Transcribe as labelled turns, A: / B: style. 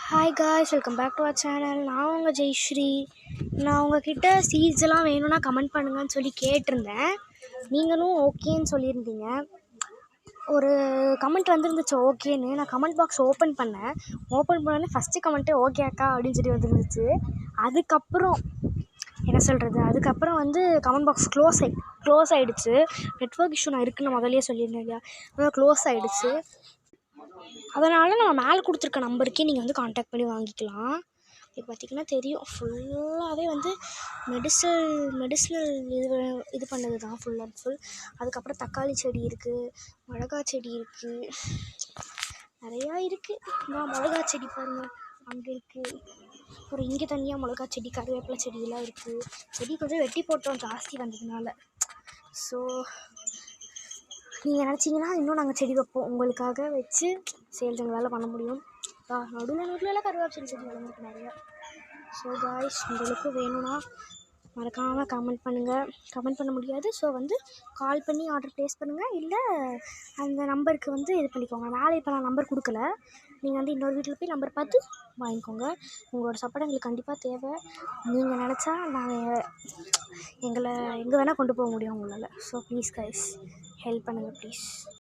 A: Hi guys, welcome back to our channel. நான் உங்கள் ஜெய்ஸ்ரீ. நான் உங்ககிட்ட சீட்ஸ் எல்லாம் வேணும்னா கமெண்ட் பண்ணுங்கன்னு சொல்லி கேட்டிருந்தேன். நீங்களும் ஓகேன்னு சொல்லியிருந்தீங்க. ஒரு கமெண்ட் வந்துருந்துச்சு ஓகேன்னு. நான் கமெண்ட் பாக்ஸ் ஓப்பன் பண்ணோன்னே ஃபஸ்ட்டு கமெண்ட்டே ஓகே அக்கா அப்படின்னு சொல்லி வந்துருந்துச்சு. அதுக்கப்புறம் என்ன சொல்கிறது, அதுக்கப்புறம் கமெண்ட் பாக்ஸ் க்ளோஸ் ஆகிடுச்சு. நெட்வொர்க் இஷ்யூ நான் இருக்குன்னு முதல்லயே சொல்லியிருந்தேன் இல்லையா, அதான் க்ளோஸ் ஆகிடுச்சு. அதனால் நான் மேலே கொடுத்துருக்க நம்பருக்கே நீங்கள் காண்டாக்ட் பண்ணி வாங்கிக்கலாம். இப்போ பார்த்திங்கன்னா தெரியும், ஃபுல்லாகவே மெடிசனல் இது பண்ணது தான் ஃபுல் அண்ட் ஃபுல். அதுக்கப்புறம் தக்காளி செடி இருக்குது, மிளகா செடி இருக்குது, நிறையா இருக்குது. மிளகா செடி பாருங்கள் அங்கே இருக்குது. அப்புறம் இங்கே தனியாக மிளகா செடி, கருவேப்பிலை செடியெல்லாம் இருக்குது. செடி கொஞ்சம் வெட்டி போட்டோம் ஜாஸ்தி வந்ததுனால. ஸோ நீங்கள் நினச்சிங்கன்னா இன்னும் நாங்கள் செடி வைப்போம், உங்களுக்காக வச்சு சேல்ஸ் எங்களால் பண்ண முடியும். நடுவில் கருவேப்பிலை செடி வளர்ந்துருக்கு நிறையா. ஸோ காய்ஸ், உங்களுக்கு வேணும்னா மறக்காமல் கமெண்ட் பண்ணுங்கள். கமெண்ட் பண்ண முடியாது, ஸோ கால் பண்ணி ஆர்டர் ப்ளேஸ் பண்ணுங்கள். இல்லை அந்த நம்பருக்கு இது பண்ணிக்கோங்க. மேலே இப்போ நான் நம்பர் கொடுக்கல, நீங்கள் இன்னொரு வீட்டில் போய் நம்பர் பார்த்து வாங்கிக்கோங்க. உங்களோட சப்போர்ட் எங்களுக்கு கண்டிப்பாக தேவை. நீங்கள் நினச்சா நாங்கள் எங்களை எங்கே வேணால் கொண்டு போக முடியும் உங்களால். ஸோ ப்ளீஸ் கைஸ், ஹெல்ப் பண்ணுங்கள் ப்ளீஸ்.